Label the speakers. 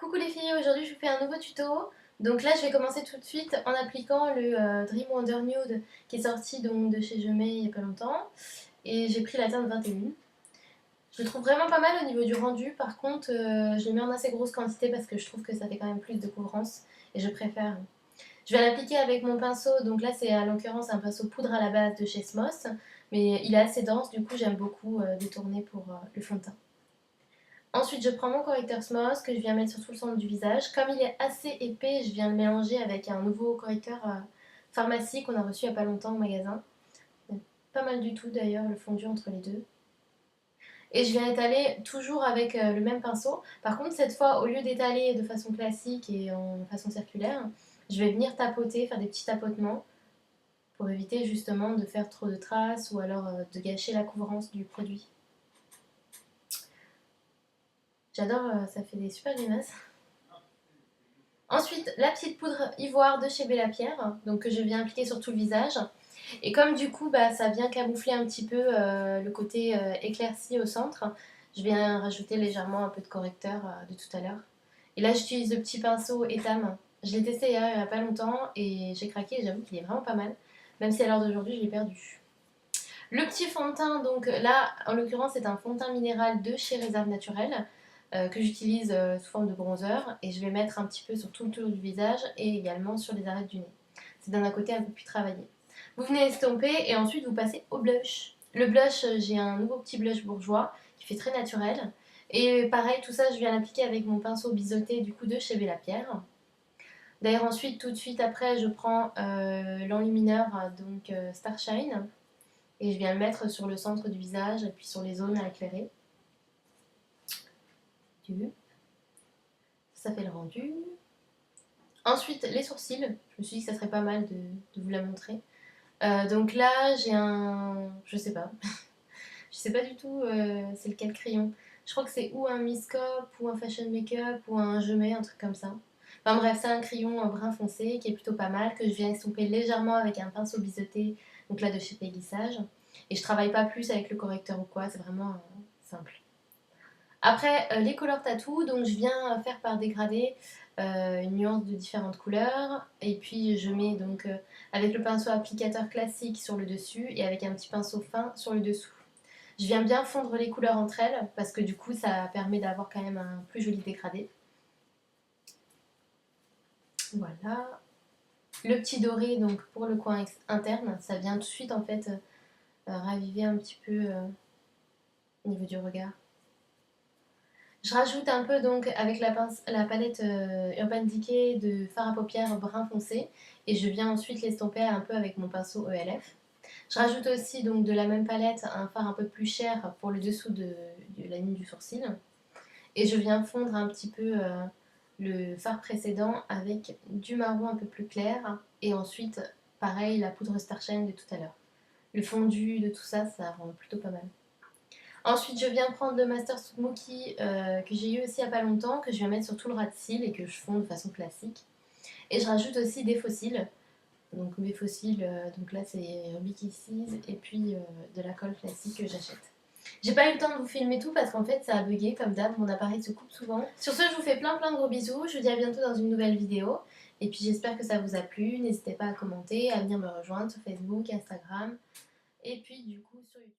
Speaker 1: Coucou les filles, aujourd'hui je vous fais un nouveau tuto. Donc là je vais commencer tout de suite en appliquant le Dream Wonder Nude qui est sorti donc de chez Jemay il n'y a pas longtemps. Et j'ai pris la teinte 21. Je le trouve vraiment pas mal au niveau du rendu, par contre je le mets en assez grosse quantité parce que je trouve que ça fait quand même plus de couvrance et je préfère. Je vais l'appliquer avec mon pinceau, donc là c'est à l'occurrence un pinceau poudre à la base de chez Smoss, mais il est assez dense, du coup j'aime beaucoup détourner pour le fond de teint. Ensuite, je prends mon correcteur Smoss que je viens mettre sur tout le centre du visage. Comme il est assez épais, je viens le mélanger avec un nouveau correcteur pharmacie qu'on a reçu il n'y a pas longtemps au magasin. Pas mal du tout d'ailleurs le fondu entre les deux. Et je viens étaler toujours avec le même pinceau. Par contre, cette fois, au lieu d'étaler de façon classique et en façon circulaire, je vais venir tapoter, faire des petits tapotements pour éviter justement de faire trop de traces ou alors de gâcher la couvrance du produit. J'adore, ça fait des super grimaces. Ensuite, la petite poudre ivoire de chez Bella Pierre, donc que je viens appliquer sur tout le visage. Et comme du coup, ça vient camoufler un petit peu le côté éclairci au centre, je viens rajouter légèrement un peu de correcteur de tout à l'heure. Et là, j'utilise le petit pinceau Etam. Je l'ai testé il n'y a pas longtemps et j'ai craqué et j'avoue qu'il est vraiment pas mal. Même si à l'heure d'aujourd'hui, je l'ai perdu. Le petit fond de teint, donc là, en l'occurrence, c'est un fond de teint minéral de chez Réserve Naturelle que j'utilise sous forme de bronzer et je vais mettre un petit peu sur tout le tour du visage et également sur les arêtes du nez. C'est d'un côté un peu plus travaillé. Vous venez estomper et ensuite vous passez au blush. Le blush, j'ai un nouveau petit blush bourgeois qui fait très naturel. Et pareil, tout ça, je viens l'appliquer avec mon pinceau biseauté du coup de chez Bella Pierre. D'ailleurs, ensuite, tout de suite après, je prends l'enlumineur donc Starshine et je viens le mettre sur le centre du visage et puis sur les zones à éclairer. Ça fait le rendu. Ensuite, les sourcils. Je me suis dit que ça serait pas mal de vous la montrer. Donc là, j'ai un... Je sais pas. Je sais pas du tout c'est lequel crayon. Je crois que c'est ou un Miscope, ou un Fashion Makeup, ou un Jemay, un truc comme ça. Enfin bref, c'est un crayon brun foncé qui est plutôt pas mal, que je viens estomper légèrement avec un pinceau biseauté, donc là de chez Pégissage. Et je travaille pas plus avec le correcteur ou quoi, c'est vraiment simple. Après, les couleurs tattoo, donc je viens faire par dégradé une nuance de différentes couleurs. Et puis je mets donc avec le pinceau applicateur classique sur le dessus et avec un petit pinceau fin sur le dessous. Je viens bien fondre les couleurs entre elles parce que du coup ça permet d'avoir quand même un plus joli dégradé. Voilà. Le petit doré donc pour le coin interne, ça vient tout de suite en fait raviver un petit peu au niveau du regard. Je rajoute un peu donc avec la palette Urban Decay de fard à paupières brun foncé et je viens ensuite l'estomper un peu avec mon pinceau ELF. Je rajoute aussi donc de la même palette un fard un peu plus cher pour le dessous de la ligne du sourcil et je viens fondre un petit peu le fard précédent avec du marron un peu plus clair et ensuite pareil la poudre Starshine de tout à l'heure. Le fondu de tout ça, ça rend plutôt pas mal. Ensuite, je viens prendre le Master Smoky que j'ai eu aussi il n'y a pas longtemps, que je viens mettre sur tout le ras de cils et que je fonds de façon classique. Et je rajoute aussi des faux cils. Donc mes faux cils, donc là c'est Ruby Kisses et puis de la colle classique que j'achète. J'ai pas eu le temps de vous filmer tout parce qu'en fait ça a bugué comme d'hab, mon appareil se coupe souvent. Sur ce, je vous fais plein de gros bisous, je vous dis à bientôt dans une nouvelle vidéo. Et puis j'espère que ça vous a plu, n'hésitez pas à commenter, à venir me rejoindre sur Facebook, Instagram et puis du coup sur YouTube.